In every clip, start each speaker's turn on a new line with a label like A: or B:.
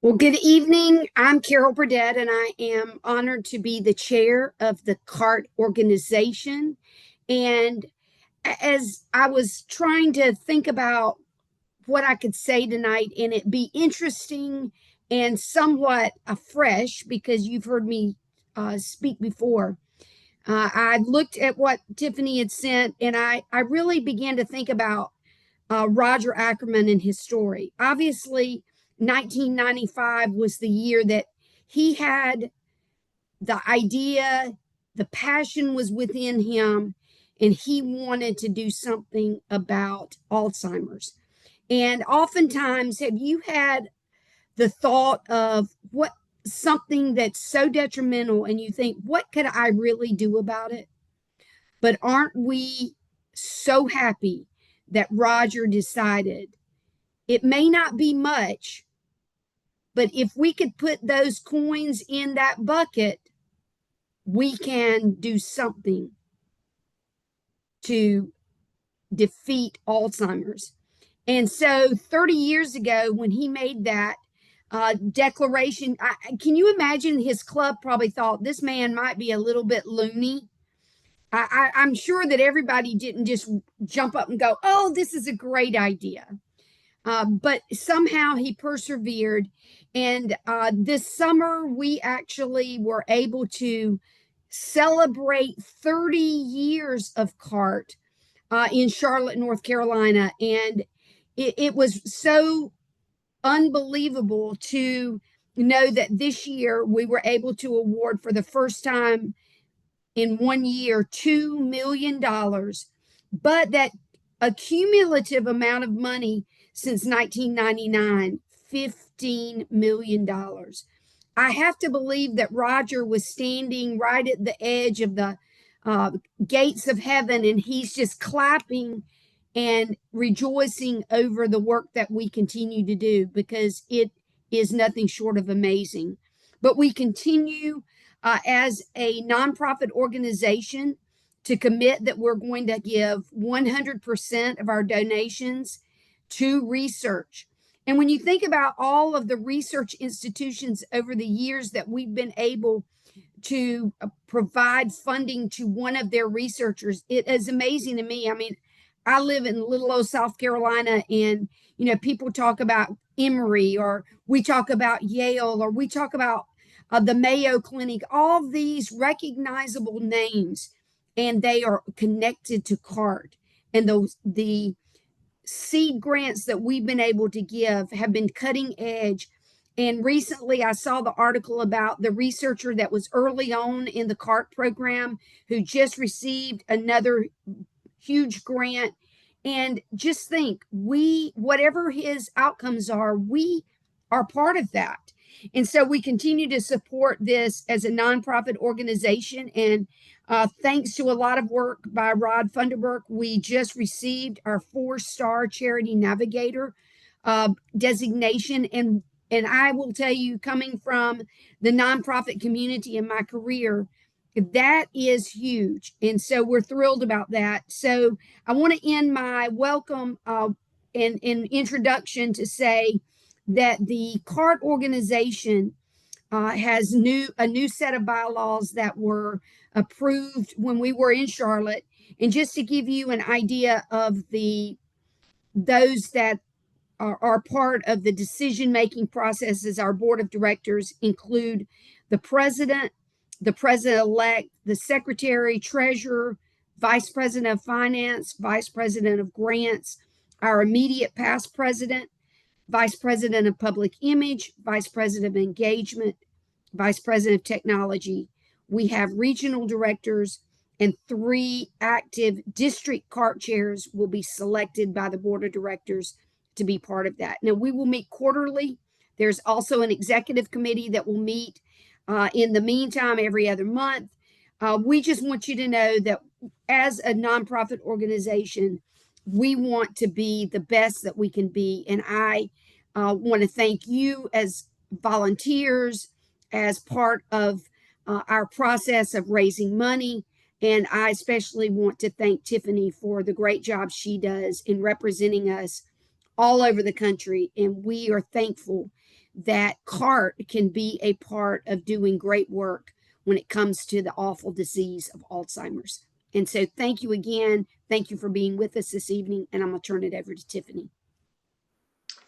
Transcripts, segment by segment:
A: Well, good evening. I'm Carol Burdett, and I am honored to be the chair of the CART organization. And as I was trying to think about what I could say tonight, and it be interesting and somewhat fresh because you've heard me speak before, I looked at what Tiffany had sent, and I really began to think about Roger Ackerman and his story. Obviously, 1995 was the year that he had the idea, the passion was within him, and he wanted to do something about Alzheimer's. And oftentimes, have you had the thought of what something that's so detrimental and you think, what could I really do about it? But aren't we so happy that Roger decided it may not be much, but if we could put those coins in that bucket, we can do something to defeat Alzheimer's. And so 30 years ago, when he made that declaration, can you imagine his club probably thought this man might be a little bit loony? I'm sure that everybody didn't just jump up and go, oh, this is a great idea. But somehow he persevered. And this summer, we actually were able to celebrate 30 years of CART in Charlotte, North Carolina. And it was so unbelievable to know that this year we were able to award for the first time in 1 year $2 million, but that a cumulative amount of money since 1999, $15 million. I have to believe that Roger was standing right at the edge of the gates of heaven, and he's just clapping and rejoicing over the work that we continue to do, because it is nothing short of amazing. But we continue as a nonprofit organization to commit that we're going to give 100% of our donations to research. And when you think about all of the research institutions over the years that we've been able to provide funding to one of their researchers, it is amazing to me. I mean, I live in little old South Carolina, and people talk about Emory, or we talk about Yale, or we talk about the Mayo Clinic, all these recognizable names, and they are connected to CART. And the seed grants that we've been able to give have been cutting edge. And recently I saw the article about the researcher that was early on in the CART program who just received another huge grant. And just think, whatever his outcomes are, we are part of that. And so we continue to support this as a nonprofit organization. And thanks to a lot of work by Rod Funderburk, we just received our 4-star Charity Navigator designation. And I will tell you, coming from the nonprofit community in my career, that is huge. And so we're thrilled about that. So I want to end my welcome and introduction to say that the CART organization has a new set of bylaws that were approved when we were in Charlotte. And just to give you an idea of those that are part of the decision-making processes, our board of directors include the president-elect, the secretary, treasurer, vice president of finance, vice president of grants, our immediate past president, vice president of public image, vice president of engagement, vice president of technology. We have regional directors, and 3 active district CART chairs will be selected by the board of directors to be part of that. Now, we will meet quarterly. There's also an executive committee that will meet in the meantime every other month. We just want you to know that as a nonprofit organization, we want to be the best that we can be. And I want to thank you as volunteers, as part of our process of raising money. And I especially want to thank Tiffany for the great job she does in representing us all over the country. And we are thankful that CART can be a part of doing great work when it comes to the awful disease of Alzheimer's. And so thank you again. Thank you for being with us this evening. And I'm going to turn it over to Tiffany.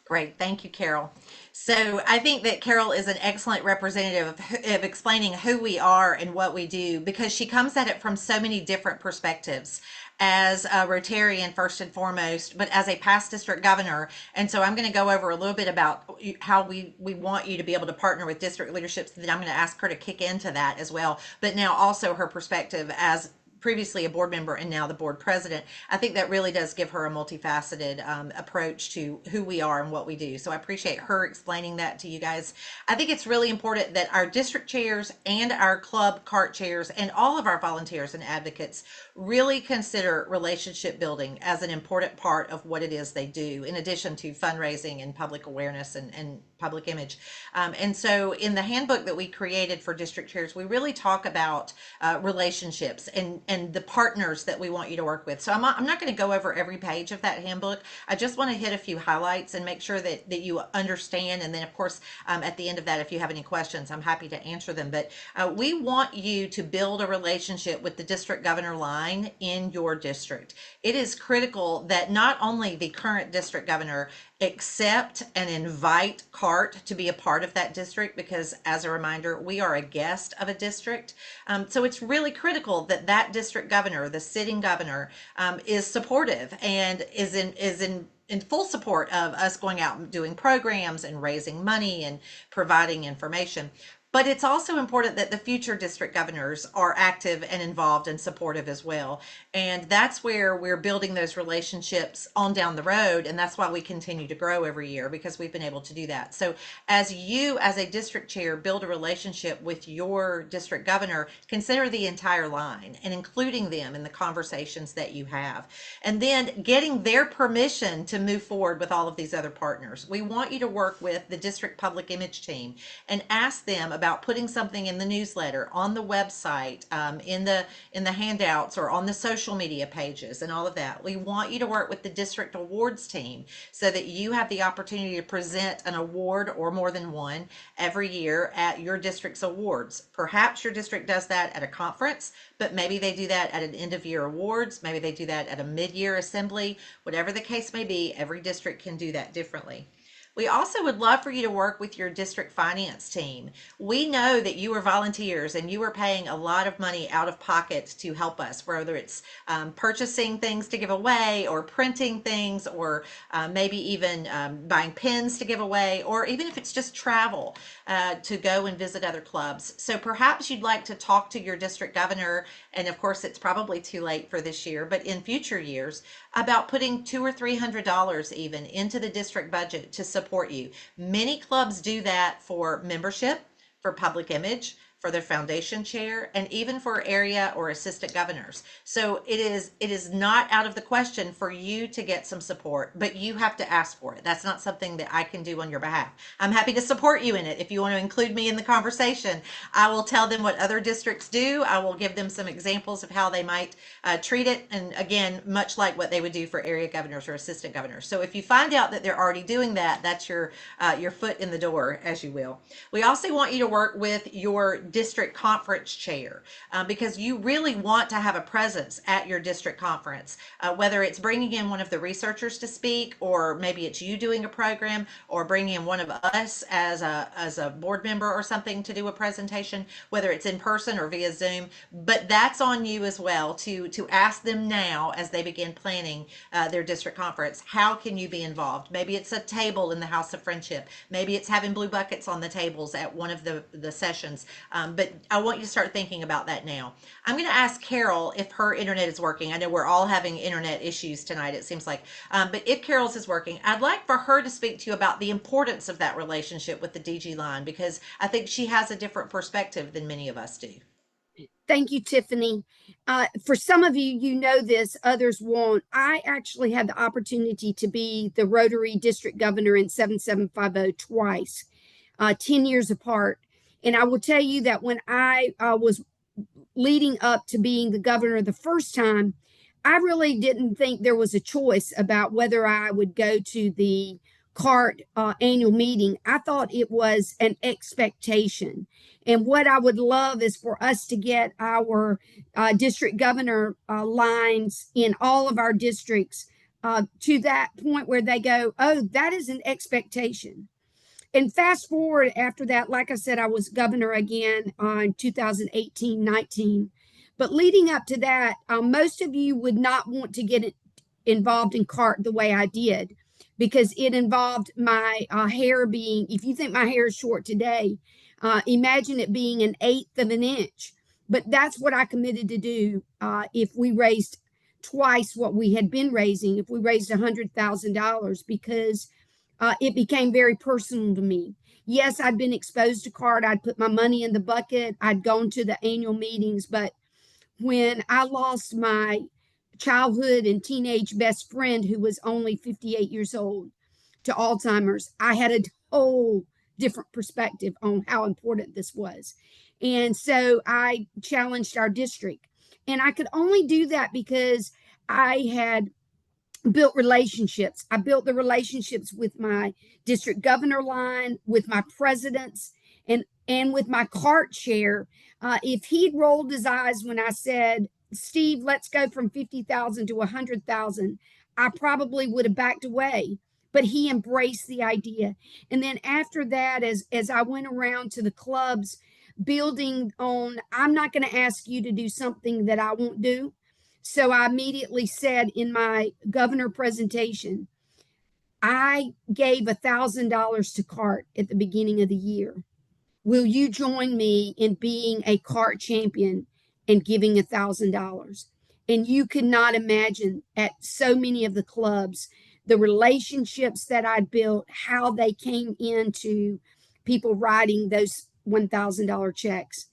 B: Great. Thank you, Carol. So I think that Carol is an excellent representative of explaining who we are and what we do because she comes at it from so many different perspectives as a Rotarian, first and foremost, but as a past district governor. And so I'm going to go over a little bit about how we want you to be able to partner with district leaderships. Then I'm going to ask her to kick into that as well. But now also her perspective as previously a board member and now the board president. I think that really does give her a multifaceted approach to who we are and what we do. So I appreciate her explaining that to you guys. I think it's really important that our district chairs and our club CART chairs and all of our volunteers and advocates really consider relationship building as an important part of what it is they do, in addition to fundraising and public awareness and public image. And so in the handbook that we created for district chairs, we really talk about relationships and the partners that we want you to work with. So I'm not going to go over every page of that handbook. I just want to hit a few highlights and make sure that you understand. And then, of course, at the end of that, if you have any questions, I'm happy to answer them. But we want you to build a relationship with the district governor line in your district. It is critical that not only the current district governor accept and invite CART to be a part of that district, because as a reminder, we are a guest of a district. So it's really critical that that district governor, the sitting governor, is supportive and is in full support of us going out and doing programs and raising money and providing information. But it's also important that the future district governors are active and involved and supportive as well. And that's where we're building those relationships on down the road. And that's why we continue to grow every year, because we've been able to do that. So as you, as a district chair, build a relationship with your district governor, consider the entire line and including them in the conversations that you have. And then getting their permission to move forward with all of these other partners. We want you to work with the district public image team and ask them about putting something in the newsletter, on the website, in the handouts, or on the social media pages, and all of that. We want you to work with the district awards team so that you have the opportunity to present an award or more than one every year at your district's awards. Perhaps your district does that at a conference, but maybe they do that at an end of year awards. Maybe they do that at a mid-year assembly. Whatever the case may be, every district can do that differently. We also would love for you to work with your district finance team. We know that you are volunteers and you are paying a lot of money out of pocket to help us, whether it's purchasing things to give away, or printing things, or maybe even buying pens to give away, or even if it's just travel to go and visit other clubs. So perhaps you'd like to talk to your district governor, and of course it's probably too late for this year, but in future years, about putting $200 or $300 even into the district budget to support you. Many clubs do that for membership, for public image, for their foundation chair, and even for area or assistant governors. So it is not out of the question for you to get some support, but you have to ask for it. That's not something that I can do on your behalf. I'm happy to support you in it. If you want to include me in the conversation, I will tell them what other districts do. I will give them some examples of how they might treat it. And again, much like what they would do for area governors or assistant governors. So if you find out that they're already doing that, that's your foot in the door, as you will. We also want you to work with your district conference chair, because you really want to have a presence at your district conference, whether it's bringing in one of the researchers to speak, or maybe it's you doing a program, or bringing in one of us as a board member or something to do a presentation, whether it's in person or via Zoom. But that's on you as well to ask them now as they begin planning their district conference. How can you be involved? Maybe it's a table in the House of Friendship. Maybe it's having blue buckets on the tables at one of the sessions. But I want you to start thinking about that now. I'm going to ask Carol if her internet is working. I know we're all having internet issues tonight, it seems like. But if Carol's is working, I'd like for her to speak to you about the importance of that relationship with the DG line, because I think she has a different perspective than many of us do.
A: Thank you, Tiffany. For some of you, you know this, others won't. I actually had the opportunity to be the Rotary District Governor in 7750 twice, 10 years apart. And I will tell you that when I was leading up to being the governor the first time, I really didn't think there was a choice about whether I would go to the CART annual meeting, I thought it was an expectation. And what I would love is for us to get our district governor lines in all of our districts to that point where they go, oh, that is an expectation. And fast forward after that, like I said, I was governor again on 2018-19. But leading up to that, most of you would not want to get involved in CART the way I did because it involved my hair being, if you think my hair is short today, imagine it being an eighth of an inch. But that's what I committed to do if we raised twice what we had been raising, if we raised $100,000, because it became very personal to me. Yes, I'd been exposed to CART. I'd put my money in the bucket. I'd gone to the annual meetings. But when I lost my childhood and teenage best friend, who was only 58 years old, to Alzheimer's, I had a whole different perspective on how important this was. And so I challenged our district. And I could only do that because I had built relationships. I built the relationships with my district governor line, with my presidents, and with my CART chair. If he'd rolled his eyes when I said, Steve, let's go from 50,000 to 100,000, I probably would have backed away. But he embraced the idea. And then after that, as I went around to the clubs, building on, I'm not going to ask you to do something that I won't do. So I immediately said in my governor presentation, I gave $1,000 to CART at the beginning of the year. Will you join me in being a CART champion and giving $1,000? And you could not imagine at so many of the clubs, the relationships that I built, how they came into people writing those $1,000 checks.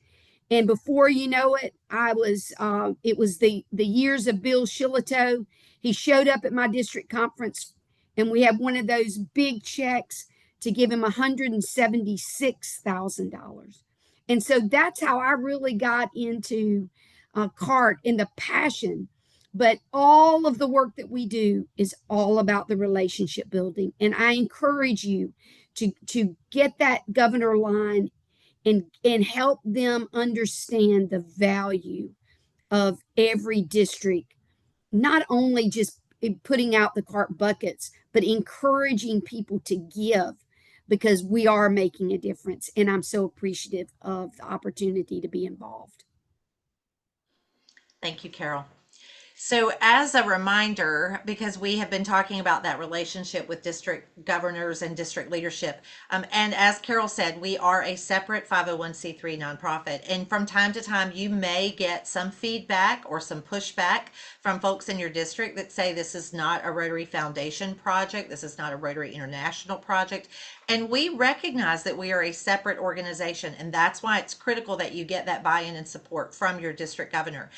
A: And before you know it, it was the years of Bill Shillito. He showed up at my district conference and we had one of those big checks to give him $176,000. And so that's how I really got into CART and the passion. But all of the work that we do is all about the relationship building. And I encourage you to get that governor line and help them understand the value of every district, not only just putting out the CART buckets, but encouraging people to give because we are making a difference. And I'm so appreciative of the opportunity to be involved.
B: Thank you, Carol. So, as a reminder, because we have been talking about that relationship with district governors and district leadership, and as Carol said, we are a separate 501c3 nonprofit. And from time to time, you may get some feedback or some pushback from folks in your district that say this is not a Rotary Foundation project, this is not a Rotary International project. And we recognize that we are a separate organization, and that's why it's critical that you get that buy-in and support from your district governor.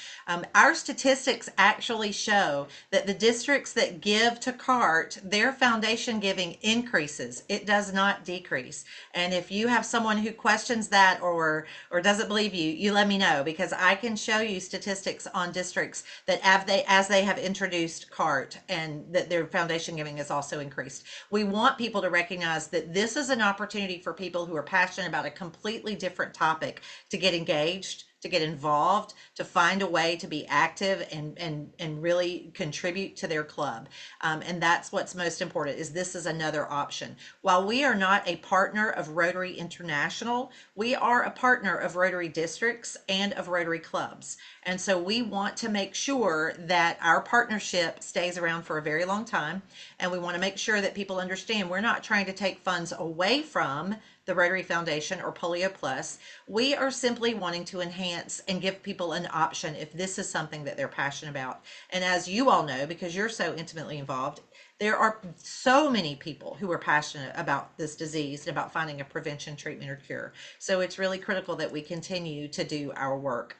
B: Our statistics actually show that the districts that give to CART, their foundation giving increases. It does not decrease. And if you have someone who questions that or doesn't believe you, you let me know, because I can show you statistics on districts that as they have introduced CART and that their foundation giving has also increased. We want people to recognize that this is an opportunity for people who are passionate about a completely different topic to get engaged, to get involved, to find a way to be active and really contribute to their club. And that's what's most important, is this is another option. While we are not a partner of Rotary International, we are a partner of Rotary districts and of Rotary clubs. And so we want to make sure that our partnership stays around for a very long time. And we want to make sure that people understand we're not trying to take funds away from the Rotary Foundation or Polio Plus. We are simply wanting to enhance and give people an option if this is something that they're passionate about. And as you all know, because you're so intimately involved, there are so many people who are passionate about this disease and about finding a prevention, treatment, or cure. So it's really critical that we continue to do our work.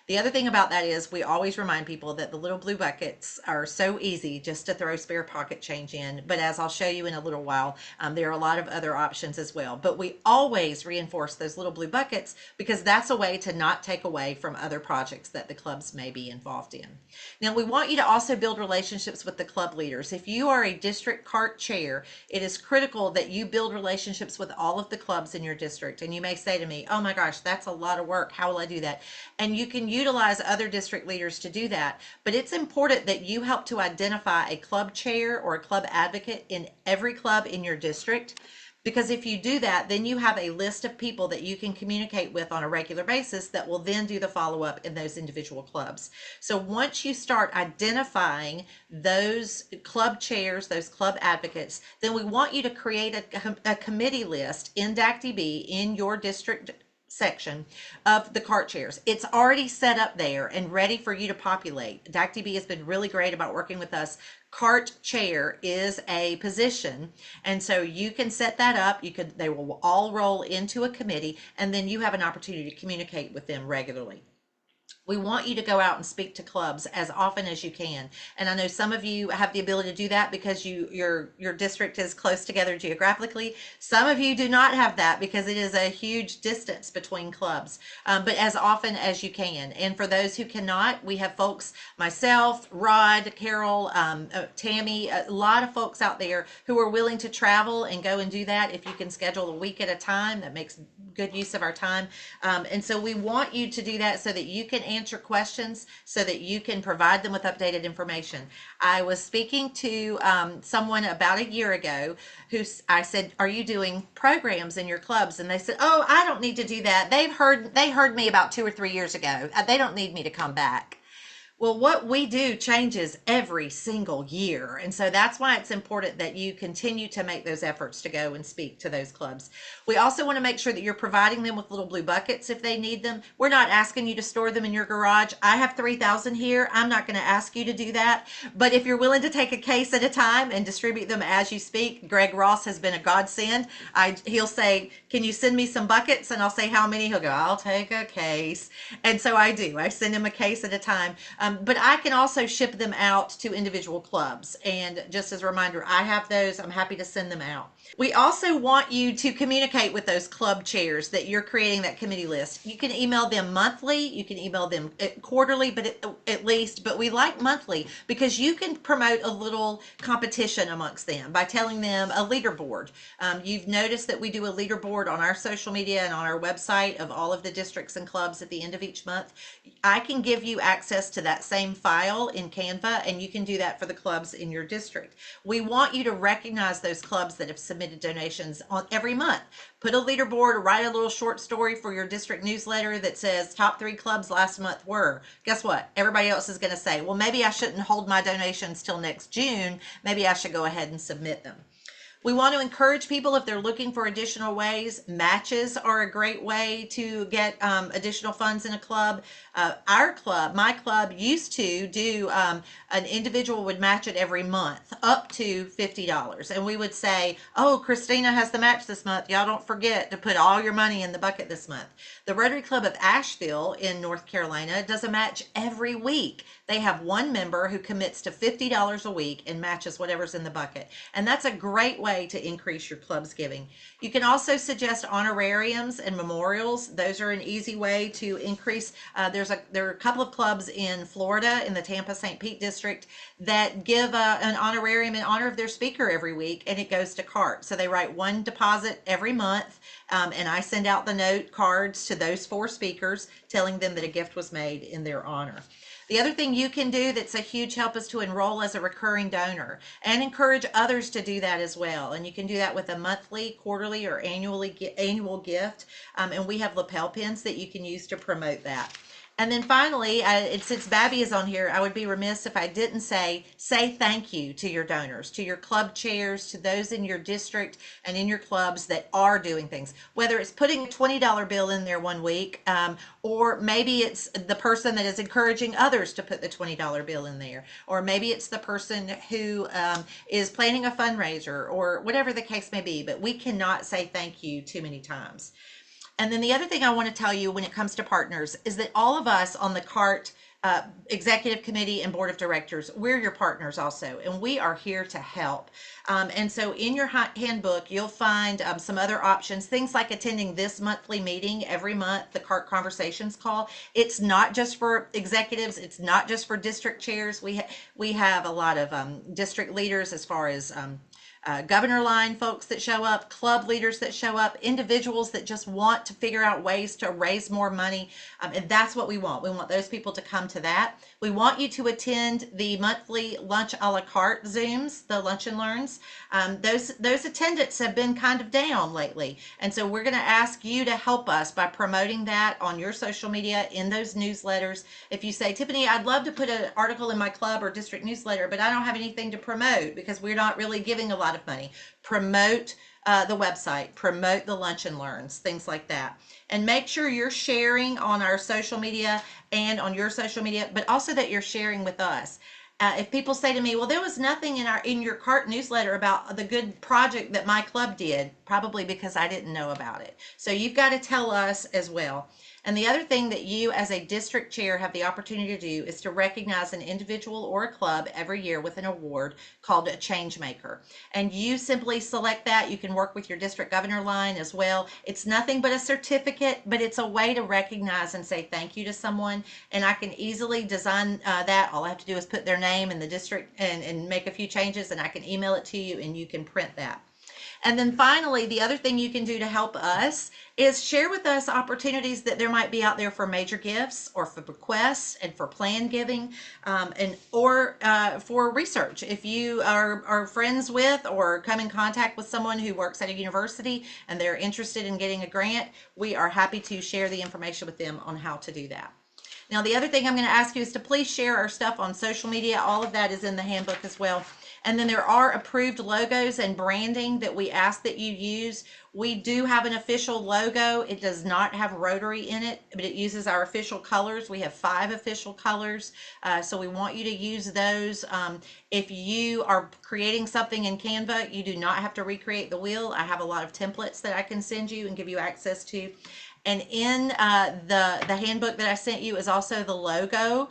B: The other thing about that is we always remind people that the little blue buckets are so easy just to throw spare pocket change in. But as I'll show you in a little while, there are a lot of other options as well. But we always reinforce those little blue buckets because that's a way to not take away from other projects that the clubs may be involved in. Now, we want you to also build relationships with the club leaders. If you are a district CART chair, it is critical that you build relationships with all of the clubs in your district. And you may say to me, oh my gosh, that's a lot of work. How will I do that? And you can utilize other district leaders to do that. But it's important that you help to identify a club chair or a club advocate in every club in your district. Because if you do that, then you have a list of people that you can communicate with on a regular basis that will then do the follow up in those individual clubs. So once you start identifying those club chairs, those club advocates, then we want you to create a committee list in DACDB in your district section of the CART chairs. It's already set up there and ready for you to populate. DACDB has been really great about working with us. CART chair is a position, and so you can set that up. They will all roll into a committee, and then you have an opportunity to communicate with them regularly. We want you to go out and speak to clubs as often as you can. And I know some of you have the ability to do that because your district is close together geographically. Some of you do not have that because it is a huge distance between clubs. But as often as you can. And for those who cannot, we have folks, myself, Rod, Carol, Tammy, a lot of folks out there who are willing to travel and go and do that. If you can schedule a week at a time, that makes good use of our time. And so we want you to do that so that you can answer questions, so that you can provide them with updated information. I was speaking to someone about a year ago I said, are you doing programs in your clubs? And they said, oh, I don't need to do that. They heard me about 2 or 3 years ago. They don't need me to come back. Well, what we do changes every single year. And so that's why it's important that you continue to make those efforts to go and speak to those clubs. We also want to make sure that you're providing them with little blue buckets if they need them. We're not asking you to store them in your garage. I have 3,000 here. I'm not going to ask you to do that. But if you're willing to take a case at a time and distribute them as you speak, Greg Ross has been a godsend. He'll say, can you send me some buckets? And I'll say, how many? He'll go, I'll take a case. And so I do. I send him a case at a time. But I can also ship them out to individual clubs. And just as a reminder, I have those. I'm happy to send them out. We also want you to communicate with those club chairs that you're creating that committee list. You can email them monthly. You can email them quarterly, but at least, but we like monthly because you can promote a little competition amongst them by telling them a leaderboard. You've noticed that we do a leaderboard on our social media and on our website of all of the districts and clubs at the end of each month. I can give you access to that same file in Canva, and you can do that for the clubs in your district. We want you to recognize those clubs that have submitted donations on every month. Put a leaderboard, write a little short story for your district newsletter that says top 3 clubs last month were. Guess what? Everybody else is going to say, well, maybe I shouldn't hold my donations till next June. Maybe I should go ahead and submit them. We want to encourage people if they're looking for additional ways. Matches are a great way to get additional funds in a club. Our club, my club, used to do an individual would match it every month up to $50. And we would say, oh, Christina has the match this month. Y'all don't forget to put all your money in the bucket this month. The Rotary Club of Asheville in North Carolina does a match every week. They have one member who commits to $50 a week and matches whatever's in the bucket. And that's a great way to increase your club's giving. You can also suggest honorariums and memorials. Those are an easy way to increase. There are a couple of clubs in Florida in the Tampa-St. Pete district that give an honorarium in honor of their speaker every week, and it goes to CART. So they write one deposit every month, and I send out the note cards to those 4 speakers telling them that a gift was made in their honor. The other thing you can do that's a huge help is to enroll as a recurring donor and encourage others to do that as well. And you can do that with a monthly, quarterly, or annual gift. And we have lapel pins that you can use to promote that. And then finally, since Babby is on here, I would be remiss if I didn't say thank you to your donors, to your club chairs, to those in your district and in your clubs that are doing things. Whether it's putting a $20 bill in there one week, or maybe it's the person that is encouraging others to put the $20 bill in there, or maybe it's the person who is planning a fundraiser, or whatever the case may be. But we cannot say thank you too many times. And then the other thing I want to tell you when it comes to partners is that all of us on the CART executive committee and board of directors, we're your partners also, and we are here to help. And so in your handbook, you'll find some other options, things like attending this monthly meeting every month, the CART Conversations call. It's not just for executives, it's not just for district chairs. We have a lot of district leaders as far as governor line folks that show up, club leaders that show up, individuals that just want to figure out ways to raise more money. And that's what we want. We want those people to come to that. We want you to attend the monthly lunch a la carte Zooms, the lunch and learns. Those attendants have been kind of down lately. And so we're going to ask you to help us by promoting that on your social media, in those newsletters. If you say, Tiffany, I'd love to put an article in my club or district newsletter, but I don't have anything to promote because we're not really giving a lot of money. Promote the website, promote the lunch and learns, things like that. And make sure you're sharing on our social media and on your social media, but also that you're sharing with us. If people say to me, well, there was nothing in your CART newsletter about the good project that my club did, probably because I didn't know about it. So you've got to tell us as well. And the other thing that you as a district chair have the opportunity to do is to recognize an individual or a club every year with an award called a change maker. And you simply select that. You can work with your district governor line as well. It's nothing but a certificate, but it's a way to recognize and say thank you to someone. And I can easily design that. All I have to do is put their name in the district and make a few changes, and I can email it to you and you can print that. And then finally, the other thing you can do to help us is share with us opportunities that there might be out there for major gifts or for bequests and for plan giving, or for research. If you are friends with or come in contact with someone who works at a university and they're interested in getting a grant, we are happy to share the information with them on how to do that. Now, the other thing I'm going to ask you is to please share our stuff on social media. All of that is in the handbook as well. And then there are approved logos and branding that we ask that you use. We do have an official logo. It does not have Rotary in it, but it uses our official colors. We have 5 official colors, so we want you to use those. If you are creating something in Canva, you do not have to recreate the wheel. I have a lot of templates that I can send you and give you access to. And in the handbook that I sent you is also the logo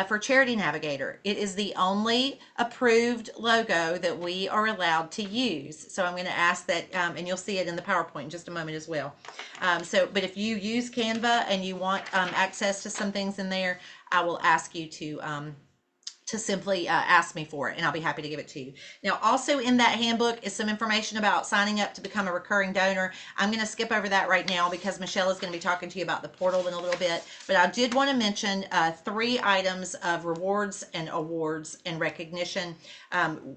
B: for Charity Navigator. It is the only approved logo that we are allowed to use. So I'm going to ask that, and you'll see it in the PowerPoint in just a moment as well. But if you use Canva and you want access to some things in there, I will ask you to simply ask me for it, and I'll be happy to give it to you. Now, also in that handbook is some information about signing up to become a recurring donor. I'm going to skip over that right now because Michelle is going to be talking to you about the portal in a little bit, but I did want to mention 3 items of rewards and awards and recognition.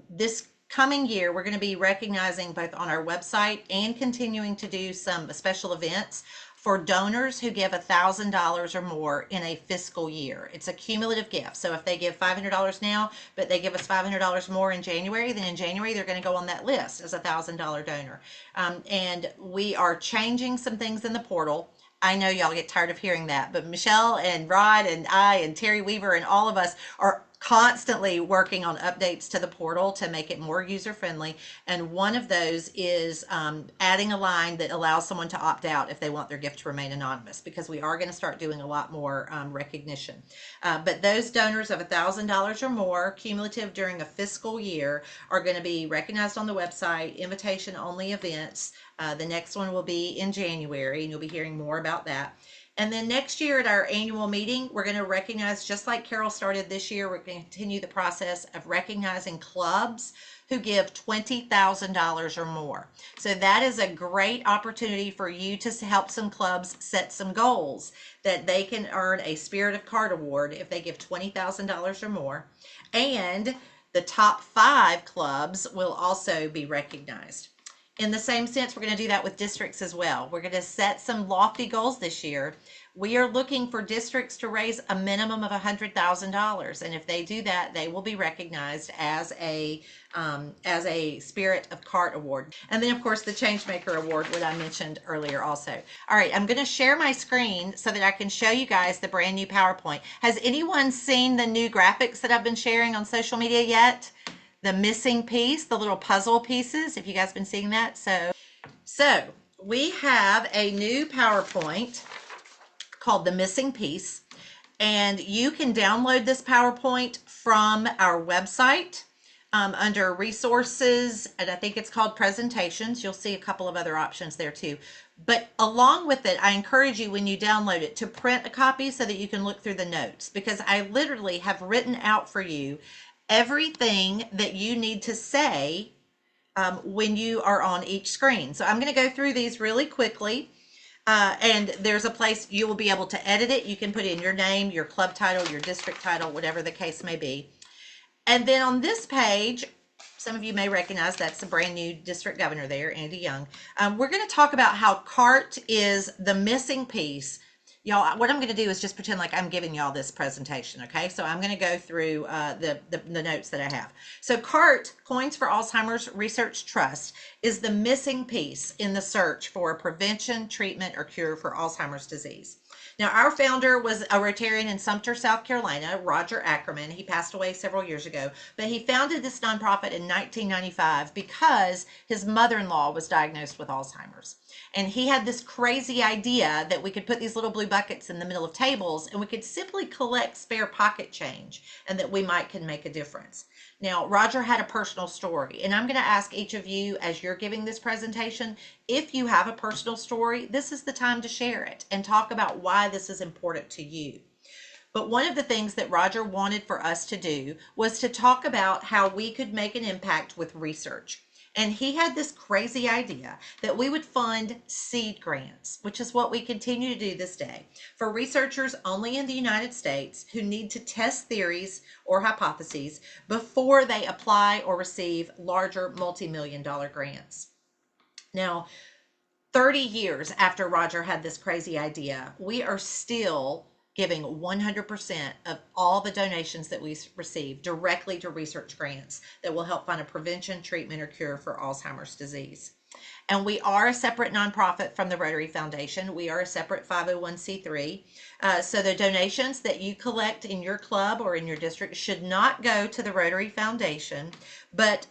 B: This coming year, we're going to be recognizing both on our website and continuing to do some special events for donors who give $1,000 or more in a fiscal year. It's a cumulative gift. So if they give $500 now, but they give us $500 more in January, then in January they're going to go on that list as a $1,000 donor. And we are changing some things in the portal. I know y'all get tired of hearing that, but Michelle and Rod and I and Terry Weaver and all of us are constantly working on updates to the portal to make it more user friendly. And one of those is adding a line that allows someone to opt out if they want their gift to remain anonymous, because we are going to start doing a lot more recognition. But those donors of $1,000 or more cumulative during a fiscal year are going to be recognized on the website, invitation only events. The next one will be in January, and you'll be hearing more about that. And then next year at our annual meeting, we're going to recognize, just like Carol started this year, we're going to continue the process of recognizing clubs who give $20,000 or more. So that is a great opportunity for you to help some clubs set some goals that they can earn a Spirit of CART award if they give $20,000 or more. And the top 5 clubs will also be recognized. In the same sense, we're going to do that with districts as well. We're going to set some lofty goals this year. We are looking for districts to raise a minimum of $100,000, and if they do that, they will be recognized as a Spirit of CART award. And then, of course, the Changemaker award, what I mentioned earlier also. All right, I'm going to share my screen so that I can show you guys the brand new PowerPoint. Has anyone seen the new graphics that I've been sharing on social media yet? The missing piece, the little puzzle pieces, if you guys been seeing that. So we have a new PowerPoint called The Missing Piece, and you can download this PowerPoint from our website under resources, and I think it's called presentations. You'll see a couple of other options there too. But along with it, I encourage you when you download it to print a copy so that you can look through the notes, because I literally have written out for you everything that you need to say when you are on each screen. So I'm going to go through these really quickly. And there's a place you will be able to edit it. You can put in your name, your club title, your district title, whatever the case may be. And then on this page, some of you may recognize that's the brand new district governor there, Andy Young. We're going to talk about how CART is the missing piece. Y'all, what I'm going to do is just pretend like I'm giving y'all this presentation, okay? So I'm going to go through the notes that I have. So CART, Coins for Alzheimer's Research Trust, is the missing piece in the search for prevention, treatment, or cure for Alzheimer's disease. Now, our founder was a Rotarian in Sumter, South Carolina, Roger Ackerman. He passed away several years ago, but he founded this nonprofit in 1995 because his mother-in-law was diagnosed with Alzheimer's. And he had this crazy idea that we could put these little blue buckets in the middle of tables and we could simply collect spare pocket change and that we might can make a difference. Now, Roger had a personal story, and I'm going to ask each of you as you're giving this presentation, if you have a personal story, this is the time to share it and talk about why this is important to you. But one of the things that Roger wanted for us to do was to talk about how we could make an impact with research. And he had this crazy idea that we would fund seed grants, which is what we continue to do this day, for researchers only in the United States who need to test theories or hypotheses before they apply or receive larger multi-million-dollar grants. Now, 30 years after Roger had this crazy idea, we are still giving 100% of all the donations that we receive directly to research grants that will help find a prevention, treatment, or cure for Alzheimer's disease. And we are a separate nonprofit from the Rotary Foundation. We are a separate 501c3. So the donations that you collect in your club or in your district should not go to the Rotary Foundation, but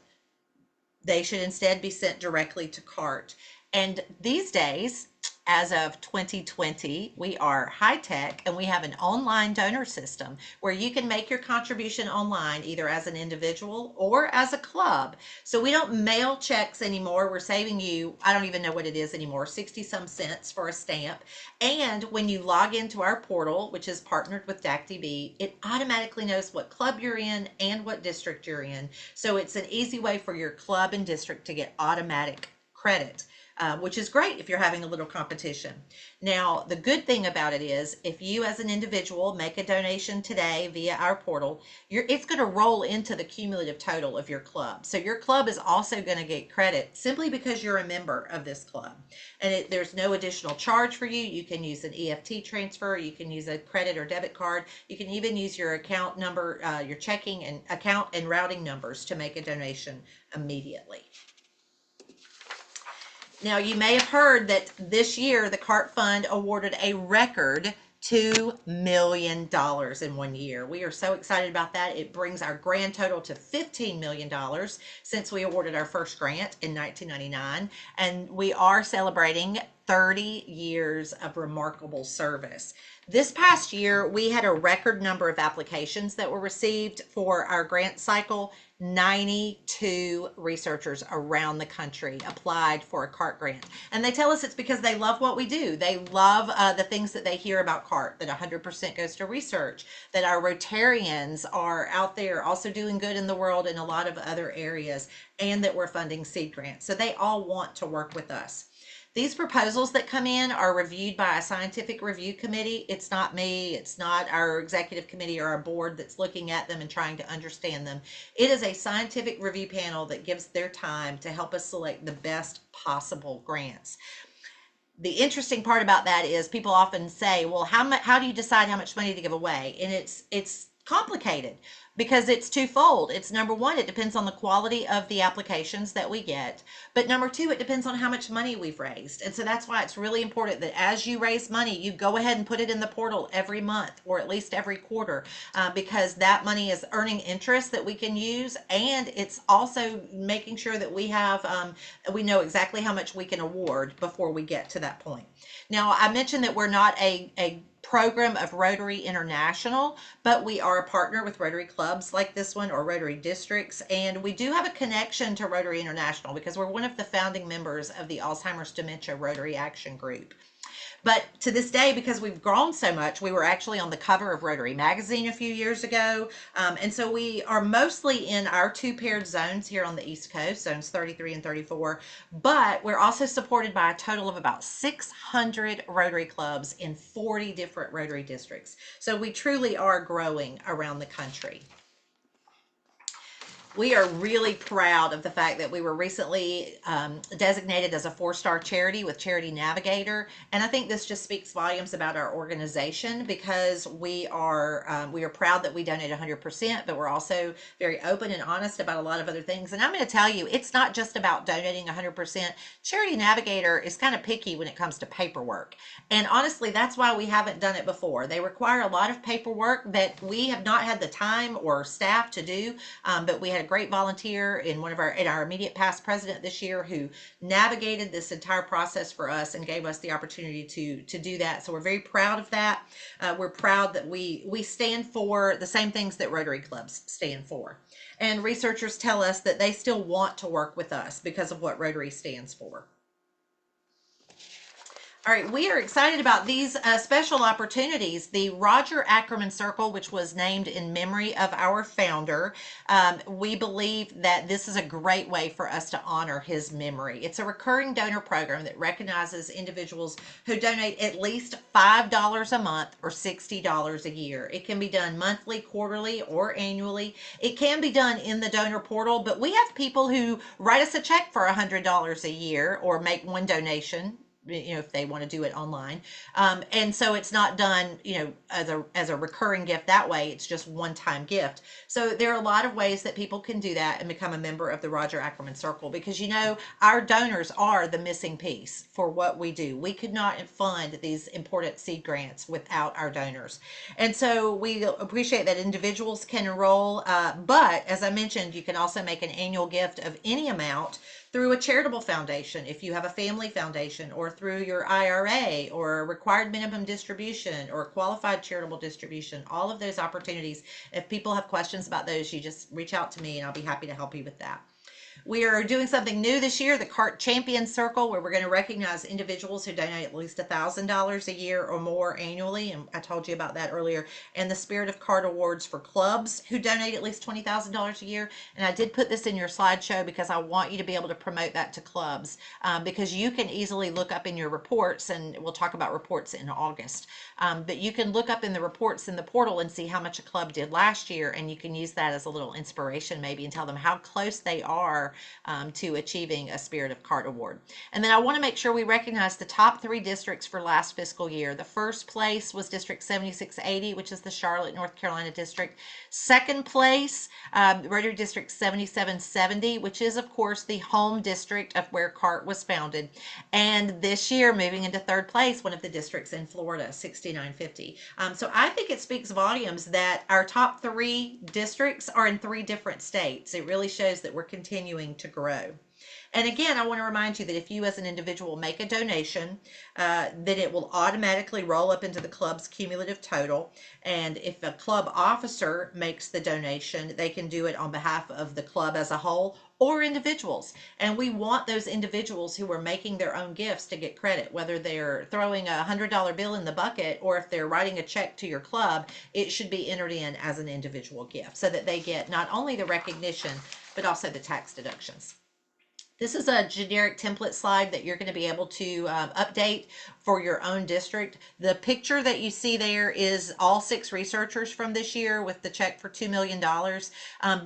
B: they should instead be sent directly to CART. And these days, as of 2020, we are high tech and we have an online donor system where you can make your contribution online, either as an individual or as a club. So we don't mail checks anymore. We're saving you, I don't even know what it is anymore, 60 some cents for a stamp. And when you log into our portal, which is partnered with DACDB, it automatically knows what club you're in and what district you're in. So it's an easy way for your club and district to get automatic credit. Which is great if you're having a little competition. Now, the good thing about it is if you as an individual make a donation today via our portal, it's going to roll into the cumulative total of your club. So your club is also going to get credit simply because you're a member of this club. And there's no additional charge for you. You can use an EFT transfer. You can use a credit or debit card. You can even use your account number, your checking and account and routing numbers to make a donation immediately. Now, you may have heard that this year the CART Fund awarded a record $2 million in 1 year. We are so excited about that. It brings our grand total to $15 million since we awarded our first grant in 1999. And we are celebrating 30 years of remarkable service. This past year, we had a record number of applications that were received for our grant cycle. 92 researchers around the country applied for a CART grant. And they tell us it's because they love what we do. They love the things that they hear about CART, that 100% goes to research, that our Rotarians are out there also doing good in the world in a lot of other areas, and that we're funding seed grants. So they all want to work with us. These proposals that come in are reviewed by a scientific review committee. It's not me, it's not our executive committee or our board that's looking at them and trying to understand them. It is a scientific review panel that gives their time to help us select the best possible grants. The interesting part about that is people often say, well, how do you decide how much money to give away? And it's complicated because it's twofold. It's number one, it depends on the quality of the applications that we get. But number two, it depends on how much money we've raised. And so that's why it's really important that as you raise money, you go ahead and put it in the portal every month or at least every quarter, because that money is earning interest that we can use. And it's also making sure that we know exactly how much we can award before we get to that point. Now, I mentioned that we're not a program of Rotary International, but we are a partner with Rotary clubs like this one or Rotary districts. And we do have a connection to Rotary International because we're one of the founding members of the Alzheimer's Dementia Rotary Action Group. But to this day, because we've grown so much, we were actually on the cover of Rotary Magazine a few years ago. And so we are mostly in our two paired zones here on the East Coast, zones 33 and 34. But we're also supported by a total of about 600 Rotary clubs in 40 different Rotary districts. So we truly are growing around the country. We are really proud of the fact that we were recently designated as a 4-star charity with Charity Navigator, and I think this just speaks volumes about our organization because we are proud that we donate 100%, but we're also very open and honest about a lot of other things. And I'm going to tell you, it's not just about donating 100%. Charity Navigator is kind of picky when it comes to paperwork, and honestly, that's why we haven't done it before. They require a lot of paperwork that we have not had the time or staff to do, but we had a great volunteer in our immediate past president this year who navigated this entire process for us and gave us the opportunity to do that. So we're very proud of that. We're proud that we stand for the same things that Rotary clubs stand for. And researchers tell us that they still want to work with us because of what Rotary stands for. All right, we are excited about these special opportunities. The Roger Ackerman Circle, which was named in memory of our founder, we believe that this is a great way for us to honor his memory. It's a recurring donor program that recognizes individuals who donate at least $5 a month or $60 a year. It can be done monthly, quarterly, or annually. It can be done in the donor portal, but we have people who write us a check for $100 a year or make one donation, if they want to do it online. And so it's not done, as a recurring gift that way. It's just one-time gift. So there are a lot of ways that people can do that and become a member of the Roger Ackerman Circle because, our donors are the missing piece for what we do. We could not fund these important seed grants without our donors. And so we appreciate that individuals can enroll, but as I mentioned, you can also make an annual gift of any amount through a charitable foundation if you have a family foundation, or through your IRA, or a required minimum distribution, or qualified charitable distribution. All of those opportunities. If people have questions about those, you just reach out to me and I'll be happy to help you with that. We are doing something new this year, the CART Champion Circle, where we're going to recognize individuals who donate at least $1,000 a year or more annually. And I told you about that earlier. And the Spirit of CART Awards for clubs who donate at least $20,000 a year. And I did put this in your slideshow because I want you to be able to promote that to clubs, because you can easily look up in your reports, and we'll talk about reports in August. But you can look up in the reports in the portal and see how much a club did last year, and you can use that as a little inspiration maybe and tell them how close they are to achieving a Spirit of CART award. And then I want to make sure we recognize the top 3 districts for last fiscal year. The first place was District 7680, which is the Charlotte, North Carolina district. Second place, Rotary District 7770, which is, of course, the home district of where CART was founded. And this year, moving into third place, one of the districts in Florida, 6950. So I think it speaks volumes that our top 3 districts are in 3 different states. It really shows that we're continuing to grow. And again, I want to remind you that if you as an individual make a donation, then it will automatically roll up into the club's cumulative total. And if a club officer makes the donation, they can do it on behalf of the club as a whole or individuals. And we want those individuals who are making their own gifts to get credit, whether they're throwing a $100 bill in the bucket or if they're writing a check to your club. It should be entered in as an individual gift so that they get not only the recognition, but also the tax deductions. This is a generic template slide that you're going to be able to update for your own district. The picture that you see there is all 6 researchers from this year with the check for $2 million.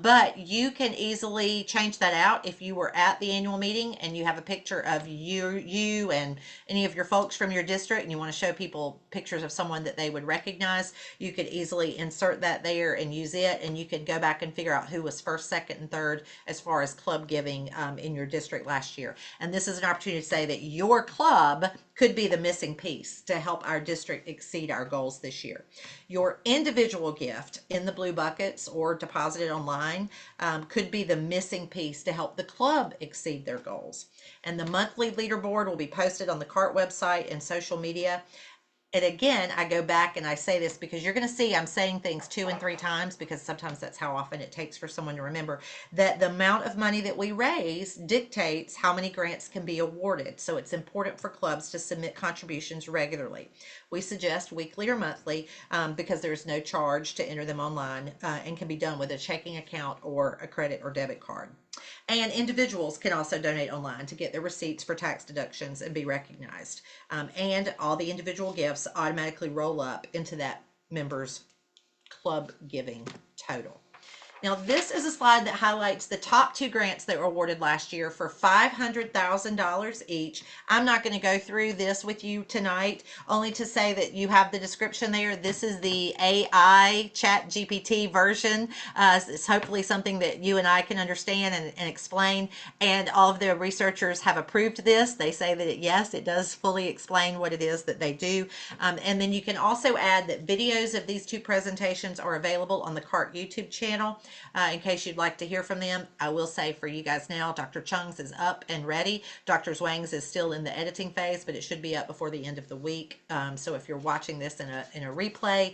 B: But you can easily change that out if you were at the annual meeting and you have a picture of you and any of your folks from your district and you want to show people pictures of someone that they would recognize. You could easily insert that there and use it, and you could go back and figure out who was first, second, and third as far as club giving in your district last year. And this is an opportunity to say that your club could be the missing piece to help our district exceed our goals this year. Your individual gift in the blue buckets or deposited online could be the missing piece to help the club exceed their goals. And the monthly leaderboard will be posted on the CART website and social media. And again, I go back and I say this because you're going to see I'm saying things 2 and 3 times because sometimes that's how often it takes for someone to remember that the amount of money that we raise dictates how many grants can be awarded. So it's important for clubs to submit contributions regularly. We suggest weekly or monthly because there's no charge to enter them online and can be done with a checking account or a credit or debit card. And individuals can also donate online to get their receipts for tax deductions and be recognized. And all the individual gifts automatically roll up into that member's club giving total. Now, this is a slide that highlights the top 2 grants that were awarded last year for $500,000 each. I'm not going to go through this with you tonight, only to say that you have the description there. This is the AI chat GPT version. It's hopefully something that you and I can understand and explain. And all of the researchers have approved this. They say that yes, it does fully explain what it is that they do. And then you can also add that videos of these 2 presentations are available on the CART YouTube channel. In case you'd like to hear from them, I will say for you guys now, Dr. Chung's is up and ready. Dr. Zwang's is still in the editing phase, but it should be up before the end of the week. So if you're watching this in a replay,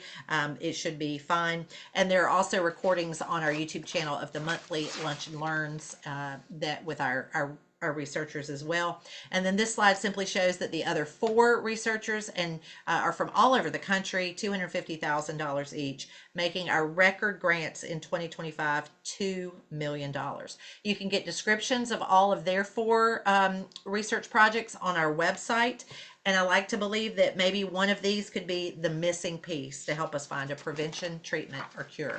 B: it should be fine. And there are also recordings on our YouTube channel of the monthly Lunch and Learns that with our researchers as well. And then this slide simply shows that the other 4 researchers and are from all over the country, $250,000 each, making our record grants in 2025 $2 million. You can get descriptions of all of their 4 research projects on our website. And I like to believe that maybe one of these could be the missing piece to help us find a prevention, treatment, or cure.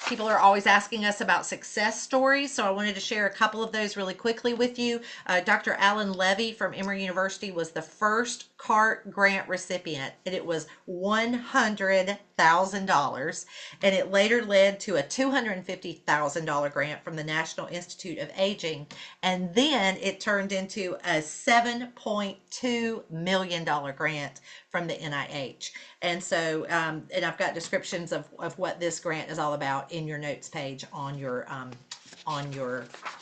B: People are always asking us about success stories, so I wanted to share a couple of those really quickly with you. Dr. Alan Levy from Emory University was the first CART grant recipient, and it was $100,000, and it later led to a $250,000 grant from the National Institute of Aging, and then it turned into a $7.2 million grant from the NIH. And so, and I've got descriptions of what this grant is all about in your notes page on your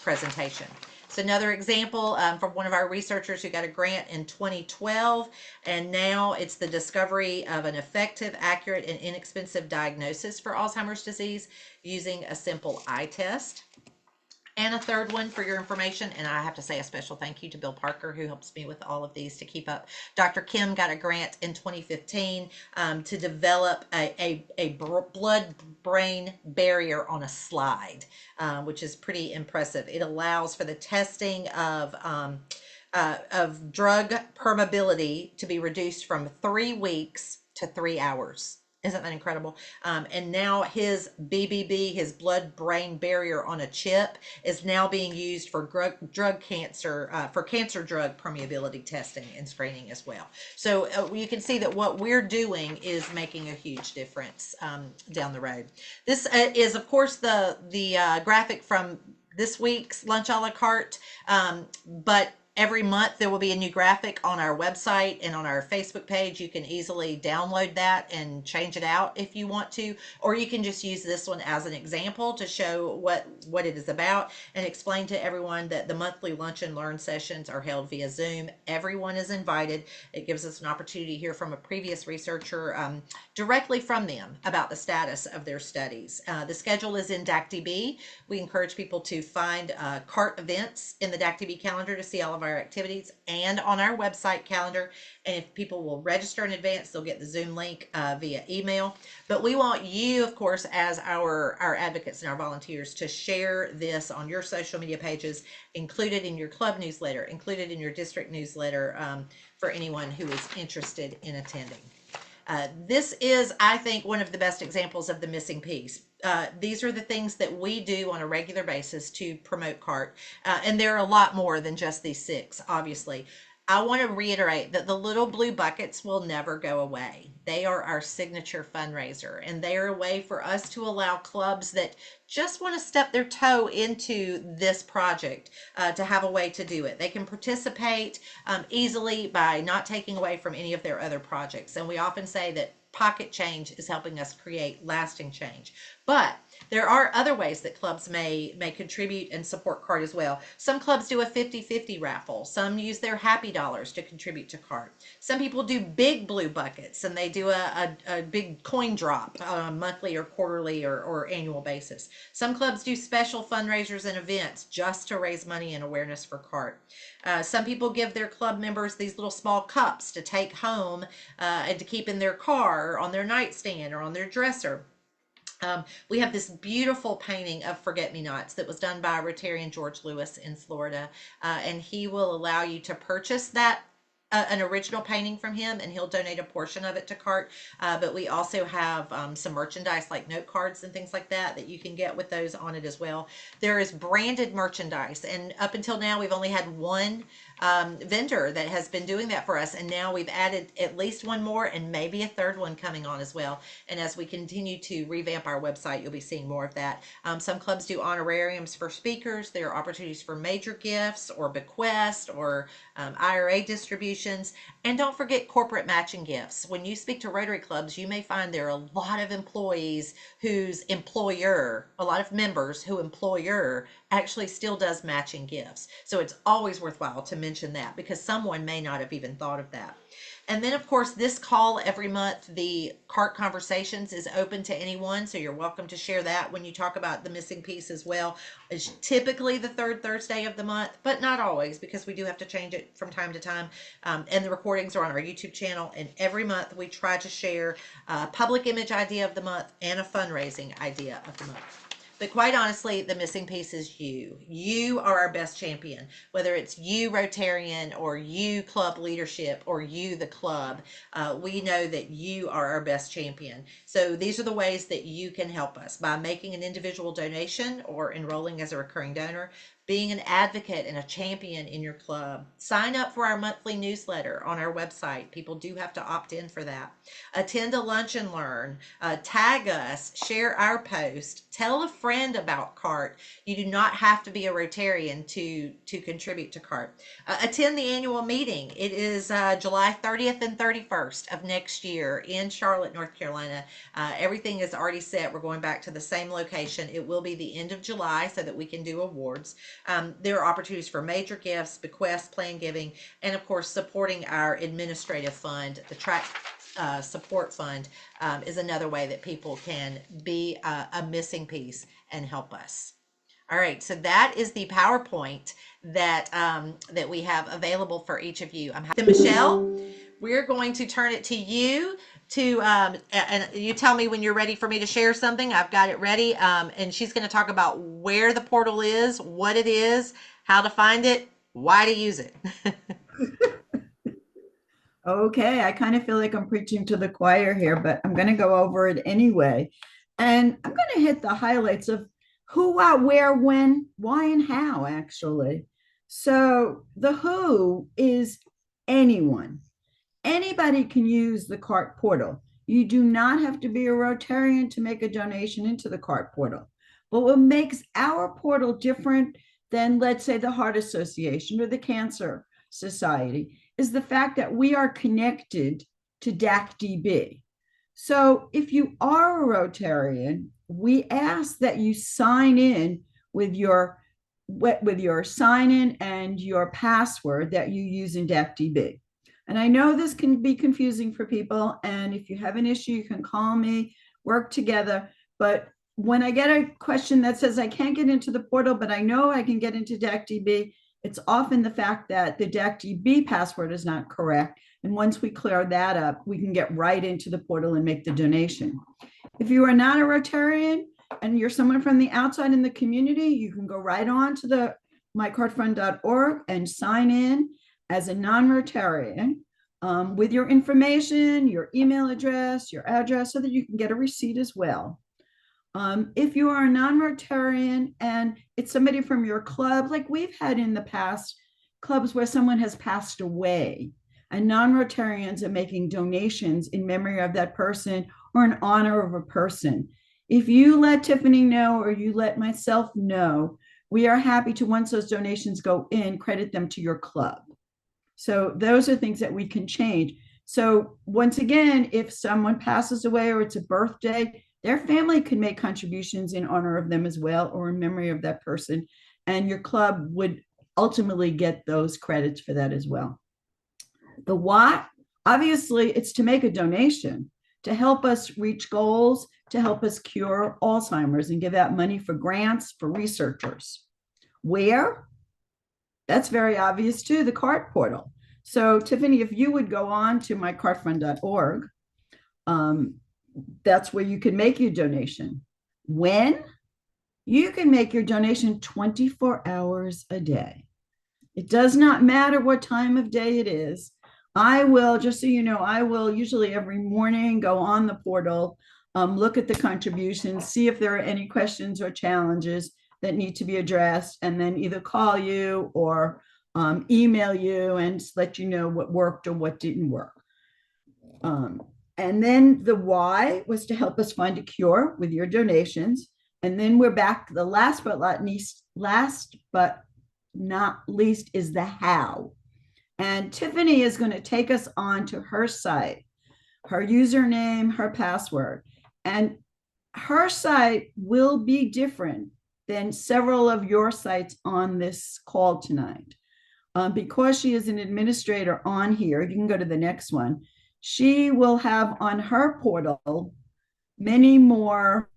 B: presentation. So another example from one of our researchers who got a grant in 2012, and now it's the discovery of an effective, accurate, and inexpensive diagnosis for Alzheimer's disease using a simple eye test. And a third one for your information, and I have to say a special thank you to Bill Parker, who helps me with all of these to keep up. Dr. Kim got a grant in 2015 to develop a blood-brain barrier on a slide, which is pretty impressive. It allows for the testing of drug permeability to be reduced from 3 weeks to 3 hours. Isn't that incredible? And now his BBB, his blood-brain barrier on a chip, is now being used for drug cancer, for cancer drug permeability testing and screening as well. So you can see that what we're doing is making a huge difference down the road. This is, of course, the graphic from this week's Lunch a la Carte, but every month there will be a new graphic on our website and on our Facebook page. You can easily download that and change it out if you want to, or you can just use this one as an example to show what it is about and explain to everyone that the monthly Lunch and Learn sessions are held via Zoom. Everyone is invited. It gives us an opportunity to hear from a previous researcher directly from them about the status of their studies. The schedule is in DACDB. We encourage people to find CART events in the DACDB calendar to see all of our our activities and on our website calendar. And if people will register in advance, they'll get the Zoom link via email. But we want you, of course, as our advocates and our volunteers, to share this on your social media pages, include it in your club newsletter, include it in your district newsletter, for anyone who is interested in attending. This is, I think, one of the best examples of the missing piece. These are the things that we do on a regular basis to promote CART. And there are a lot more than just these six, obviously. I want to reiterate that the little blue buckets will never go away. They are our signature fundraiser, and they are a way for us to allow clubs that just want to step their toe into this project to have a way to do it. They can participate easily by not taking away from any of their other projects. And we often say that pocket change is helping us create lasting change. But there are other ways that clubs may contribute and support CART as well. Some clubs do a 50-50 raffle. Some use their happy dollars to contribute to CART. Some people do big blue buckets, and they do a big coin drop on a monthly or quarterly or annual basis. Some clubs do special fundraisers and events just to raise money and awareness for CART. Some people give their club members these little small cups to take home and to keep in their car or on their nightstand or on their dresser. We have this beautiful painting of Forget-Me-Nots that was done by Rotarian George Lewis in Florida, and he will allow you to purchase that an original painting from him, and he'll donate a portion of it to CART. But we also have some merchandise like note cards and things like that that you can get with those on it as well. There is branded merchandise, and up until now we've only had one vendor that has been doing that for us, and now we've added at least one more and maybe a third one coming on as well. And as we continue to revamp our website, you'll be seeing more of that. Some clubs do honorariums for speakers. There are opportunities for major gifts or bequest or IRA distributions. And don't forget corporate matching gifts. When you speak to Rotary clubs, you may find there are a lot of employees whose employer, a lot of members who employer actually still does matching gifts. So it's always worthwhile to mention that, because someone may not have even thought of that. And then, of course, this call every month, the CART Conversations, is open to anyone. So you're welcome to share that when you talk about the missing piece as well. It's typically the third Thursday of the month, but not always, because we do have to change it from time to time. And the recordings are on our YouTube channel. And every month we try to share a public image idea of the month and a fundraising idea of the month. But quite honestly, the missing piece is you. You are our best champion, whether it's you, Rotarian, or you, club leadership, or you, the club. We know that you are our best champion. So these are the ways that you can help us: by making an individual donation or enrolling as a recurring donor, being an advocate and a champion in your club. Sign up for our monthly newsletter on our website. People do have to opt in for that. Attend a lunch and learn. Tag us. Share our post. Tell a friend about CART. You do not have to be a Rotarian to contribute to CART. Attend the annual meeting. It is July 30th and 31st of next year in Charlotte, North Carolina. Everything is already set. We're going back to the same location. It will be the end of July so that we can do awards. There are opportunities for major gifts, bequests, plan giving, and of course supporting our administrative fund. The track support fund is another way that people can be a missing piece and help us. All right, so that is the PowerPoint that that we have available for each of you. I'm happy. Michelle, we're going to turn it to you to and you tell me when you're ready for me to share something. I've got it ready, and she's going to talk about where the portal is, what it is, how to find it, why to use it.
C: Okay, I kind of feel like I'm preaching to the choir here, but I'm going to go over it anyway. And I'm going to hit the highlights of who, what, where, when, why, and how, actually. So the who is anyone. Anybody can use the CART portal. You do not have to be a Rotarian to make a donation into the CART portal. But what makes our portal different than, let's say, the Heart Association or the Cancer Society is the fact that we are connected to DAC-DB. So if you are a Rotarian, we ask that you sign in with your sign-in and your password that you use in DAC-DB. And I know this can be confusing for people, and if you have an issue, you can call me, work together. But when I get a question that says I can't get into the portal, but I know I can get into DAC-DB, It's often the fact that the DACDB password is not correct. And once we clear that up, we can get right into the portal and make the donation. If you are not a Rotarian and you're someone from the outside in the community, you can go right on to the mycartfund.org and sign in as a non-Rotarian with your information, your email address, your address, so that you can get a receipt as well. If you are a non-Rotarian and it's somebody from your club, like we've had in the past clubs where someone has passed away and non-Rotarians are making donations in memory of that person or in honor of a person. If you let Tiffany know or you let myself know, we are happy to, once those donations go in, credit them to your club. So those are things that we can change. So once again, if someone passes away or it's a birthday, their family can make contributions in honor of them as well, or in memory of that person. And your club would ultimately get those credits for that as well. The what, obviously, it's to make a donation, to help us reach goals, to help us cure Alzheimer's and give out money for grants for researchers. Where? That's very obvious too, the CART portal. So Tiffany, if you would go on to mycartfund.org, that's where you can make your donation. When? You can make your donation 24 hours a day. It does not matter what time of day it is. I will, just so you know, I will usually every morning go on the portal, look at the contributions, see if there are any questions or challenges that need to be addressed, and then either call you or email you and let you know what worked or what didn't work. And then the why was to help us find a cure with your donations. And then we're back. The last but not least is the how. And Tiffany is going to take us on to her site, her username, her password. And her site will be different than several of your sites on this call tonight. Because she is an administrator on here, you can go to the next one. She will have on her portal many more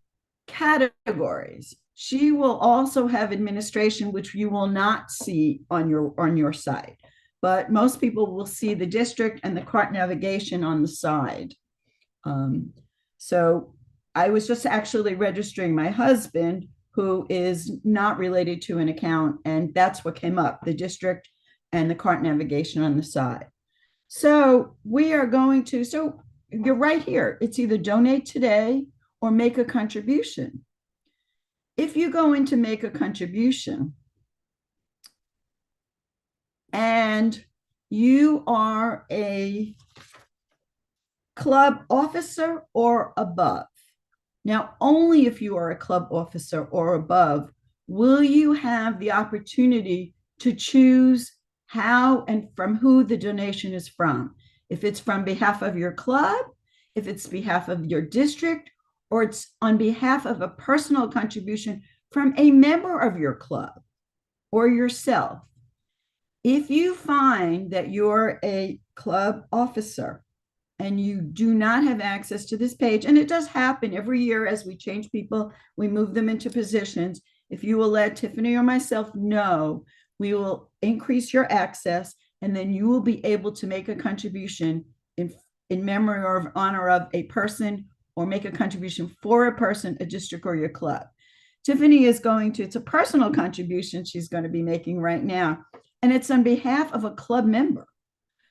C: categories. She will also have administration, which you will not see on your site, but most people will see the district and the CART navigation on the side. So I was just actually registering my husband, who is not related to an account, and that's what came up, the district and the CART navigation on the side. So we are going to, so you're right here. It's either donate today or make a contribution. If you go into make a contribution and you are a club officer or above, now only if you are a club officer or above will you have the opportunity to choose how and from who the donation is from. If it's from behalf of your club, if it's behalf of your district, or it's on behalf of a personal contribution from a member of your club or yourself. If you find that you're a club officer and you do not have access to this page, and it does happen every year as we change people, we move them into positions. If you will let Tiffany or myself know, we will increase your access, and then you will be able to make a contribution in memory or of honor of a person, or make a contribution for a person, a district, or your club. Tiffany is going to, it's a personal contribution she's going to be making right now, and it's on behalf of a club member.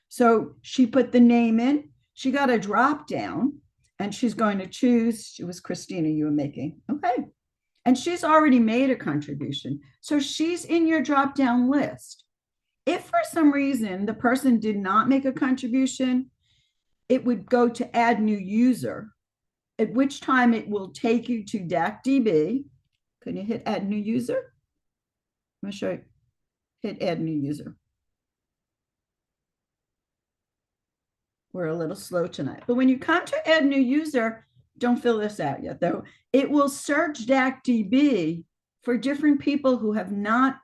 C: So she put the name in, she got a drop down, and she's going to choose, it was Christina you were making, okay. And she's already made a contribution. So she's in your drop down list. If for some reason the person did not make a contribution, it would go to add new user, at which time it will take you to DACDB. Can you hit add new user? I'm going to show you. Hit add new user. We're a little slow tonight. But when you come to add new user, don't fill this out yet, though. It will search DACDB for different people who have not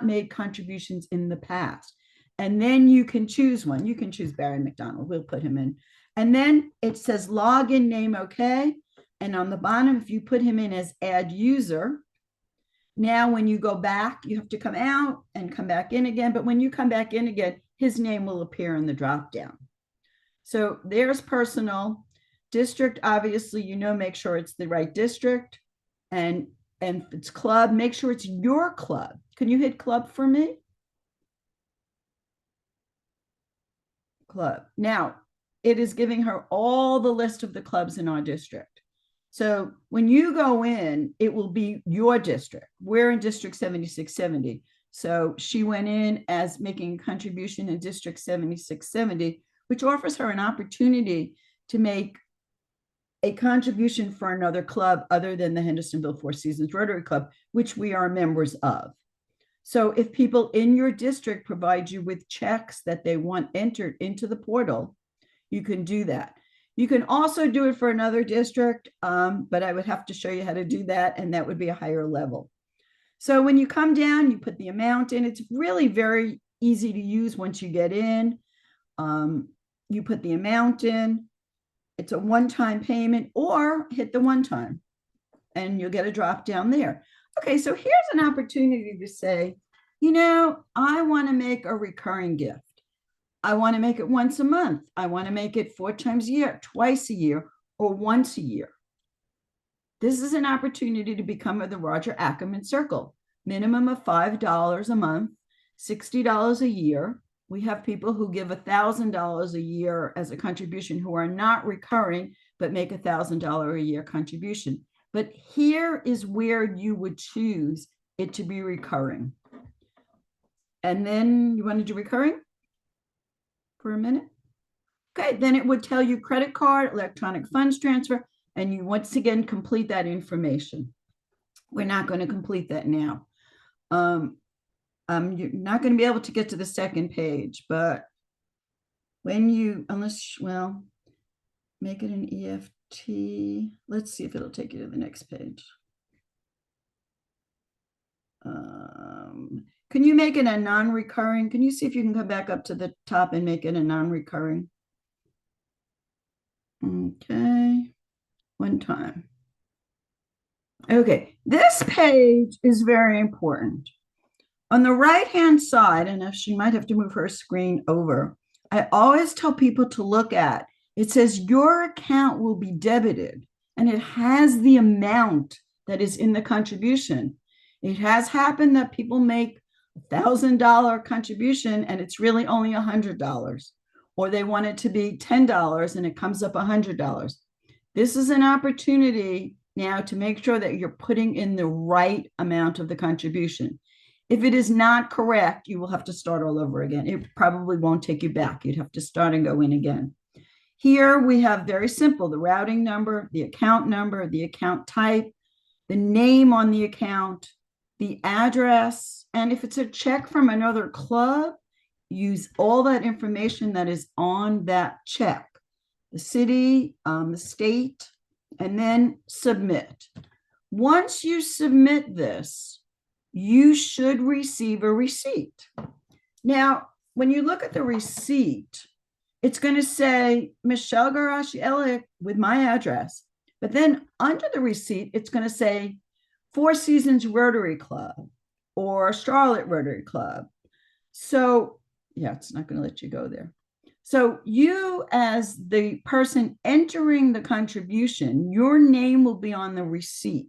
C: made contributions in the past. And then you can choose one. You can choose Barry McDonald. We'll put him in. And then it says login name, okay. And on the bottom, if you put him in as add user, Now, when you go back, you have to come out and come back in again. But when you come back in again, his name will appear in the drop down. So there's personal. District, obviously, make sure it's the right district. And if it's club, make sure it's your club. Can you hit club for me? Club. Now, it is giving her all the list of the clubs in our district. So when you go in, it will be your district. We're in District 7670. So she went in as making a contribution in District 7670, which offers her an opportunity to make a contribution for another club other than the Hendersonville Four Seasons Rotary Club, which we are members of. So if people in your district provide you with checks that they want entered into the portal, you can do that. You can also do it for another district, but I would have to show you how to do that, and that would be a higher level. So when you come down, you put the amount in. It's really very easy to use once you get in. You put the amount in. It's a one-time payment, or hit the one-time, and you'll get a drop down there. Okay, so here's an opportunity to say, I want to make a recurring gift. I want to make it once a month. I want to make it 4 times a year, twice a year, or once a year. This is an opportunity to become the Roger Ackerman Circle. Minimum of $5 a month, $60 a year. We have people who give $1,000 a year as a contribution who are not recurring, but make $1,000 a year contribution. But here is where you would choose it to be recurring. And then you want to do recurring for a minute? Okay, then it would tell you credit card, electronic funds transfer, and you once again complete that information. We're not going to complete that now. You're not going to be able to get to the second page, but when you, make it an EFT. Let's see if it'll take you to the next page. Can you make it a non-recurring? Can you see if you can come back up to the top and make it a non-recurring? Okay, one time. Okay, this page is very important. On the right-hand side, and she might have to move her screen over, I always tell people to look at, it says your account will be debited, and it has the amount that is in the contribution. It has happened that people make $1,000 contribution and it's really only $100, or they want it to be $10 and it comes up $100. This is an opportunity now to make sure that you're putting in the right amount of the contribution. If it is not correct, you will have to start all over again. It probably won't take you back. You'd have to start and go in again. Here we have very simple, the routing number, the account type, the name on the account, the address, and if it's a check from another club, use all that information that is on that check, the city, the state, and then submit. Once you submit this, you should receive a receipt. Now, when you look at the receipt, it's going to say Michelle Garashi Elliott with my address, but then under the receipt, it's going to say Four Seasons Rotary Club or Charlotte Rotary Club. So yeah, it's not going to let you go there. So you, as the person entering the contribution, your name will be on the receipt.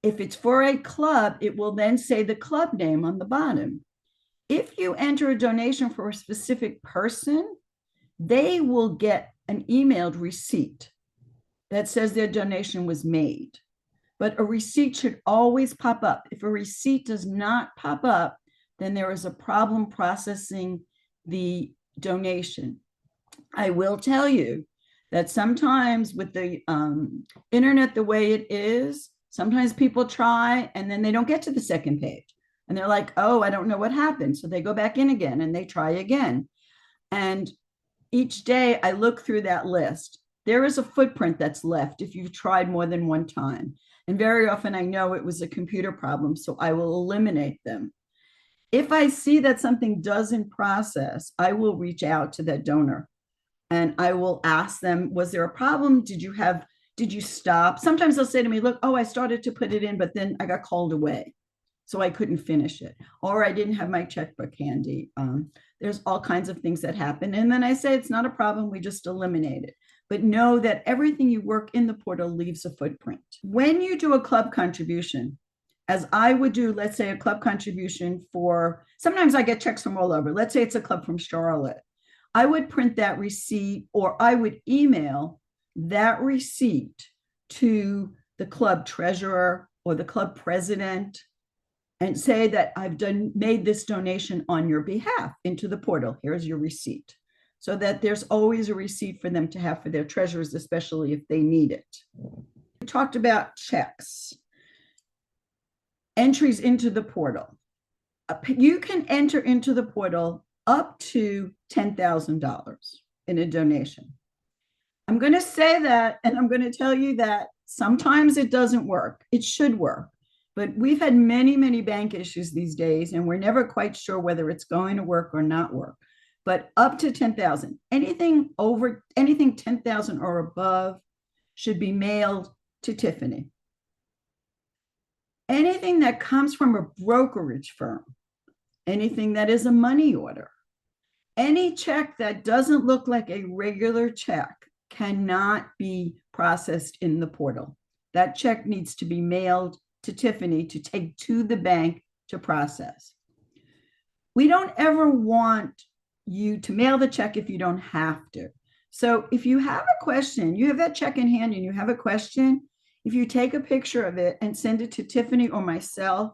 C: If it's for a club, it will then say the club name on the bottom. If you enter a donation for a specific person, they will get an emailed receipt that says their donation was made. But a receipt should always pop up. If a receipt does not pop up, then there is a problem processing the donation. I will tell you that sometimes with the internet the way it is, sometimes people try and then they don't get to the second page. And they're like, oh, I don't know what happened. So they go back in again and they try again. And each day I look through that list. There is a footprint that's left if you've tried more than one time. And very often I know it was a computer problem, so I will eliminate them. If I see that something doesn't process, I will reach out to that donor and I will ask them, was there a problem? Did you have Did you stop? Sometimes they'll say to me, look, oh, I started to put it in, but then I got called away. So I couldn't finish it. Or I didn't have my checkbook handy. There's all kinds of things that happen. And then I say, it's not a problem. We just eliminate it. But know that everything you work in the portal leaves a footprint. When you do a club contribution, as I would do, let's say a club contribution for, sometimes I get checks from all over. Let's say it's a club from Charlotte. I would print that receipt, or I would email that receipt to the club treasurer or the club president and say that I've made this donation on your behalf into the portal. Here's your receipt. So that there's always a receipt for them to have for their treasurers, especially if they need it. We talked about checks, entries into the portal. You can enter into the portal up to $10,000 in a donation. I'm going to say that, and I'm going to tell you that sometimes it doesn't work. It should work. But we've had many, many bank issues these days, and we're never quite sure whether it's going to work or not work. But up to 10,000, anything 10,000 or above should be mailed to Tiffany. Anything that comes from a brokerage firm, anything that is a money order, any check that doesn't look like a regular check cannot be processed in the portal. That check needs to be mailed to Tiffany to take to the bank to process. We don't ever want you to mail the check if you don't have to. So if you have a question, you have that check in hand and you have a question, if you take a picture of it and send it to Tiffany or myself,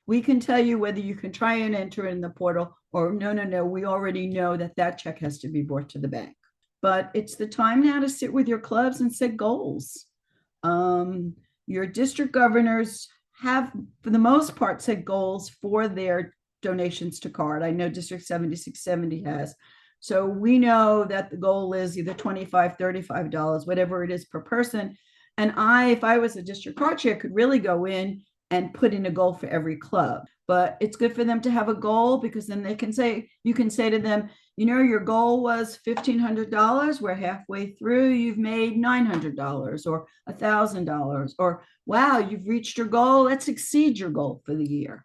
C: we can tell you whether you can try and enter it in the portal or no, we already know that that check has to be brought to the bank. But it's the time now to sit with your clubs and set goals. Your district governors have, for the most part, set goals for their donations to CART. I know District 7670 has. So we know that the goal is either $25, $35, whatever it is per person. And if I was a district CART chair, could really go in and put in a goal for every club. But it's good for them to have a goal, because then they can say, you can say to them, you know, your goal was $1,500. We're halfway through. You've made $900 or $1,000, or wow, you've reached your goal. Let's exceed your goal for the year.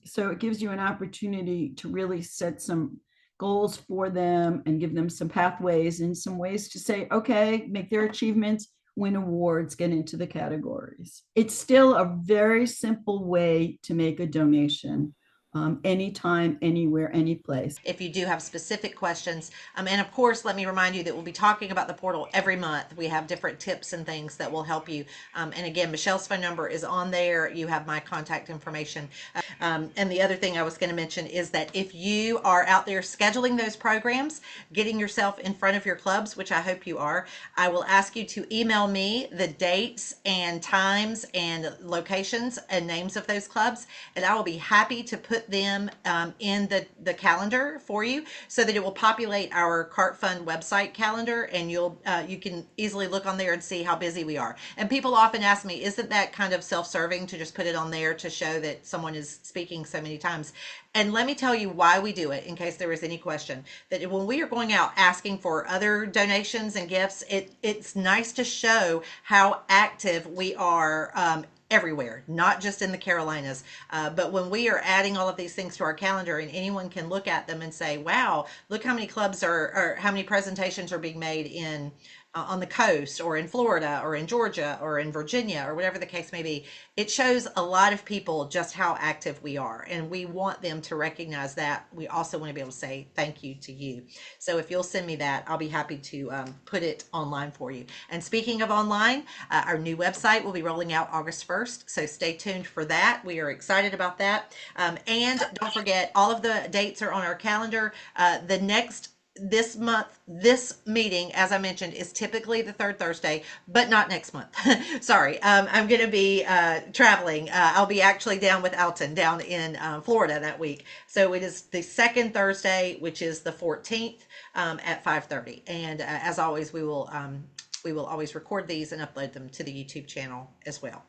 C: So it gives you an opportunity to really set some goals for them and give them some pathways and some ways to say, okay, make their achievements, win awards, get into the categories. It's still a very simple way to make a donation. Anytime, anywhere, any place.
B: If you do have specific questions, and of course, let me remind you that we'll be talking about the portal every month. We have different tips and things that will help you. And again, Michelle's phone number is on there. You have my contact information. And the other thing I was going to mention is that if you are out there scheduling those programs, getting yourself in front of your clubs, which I hope you are, I will ask you to email me the dates and times and locations and names of those clubs, and I will be happy to put them in the calendar for you, so that it will populate our CART Fund website calendar, and you can easily look on there and see how busy we are. And people often ask me, isn't that kind of self-serving to just put it on there to show that someone is speaking so many times? And let me tell you why we do it, in case there is any question. That when we are going out asking for other donations and gifts, it's nice to show how active we are everywhere, not just in the Carolinas. But when we are adding all of these things to our calendar, and anyone can look at them and say, wow, look how many clubs or how many presentations are being made in on the coast, or in Florida, or in Georgia, or in Virginia, or whatever the case may be. It shows a lot of people just how active we are, and we want them to recognize that. We also want to be able to say thank you to you. So if you'll send me that, I'll be happy to put it online for you. And speaking of online, our new website will be rolling out August 1st, so stay tuned for that. We are excited about that. And don't forget, all of the dates are on our calendar. This month, this meeting, as I mentioned, is typically the third Thursday, but not next month. Sorry, I'm going to be traveling. I'll be actually down with Alton down in Florida that week. So it is the second Thursday, which is the 14th at 5:30. And as always, we will always record these and upload them to the YouTube channel as well.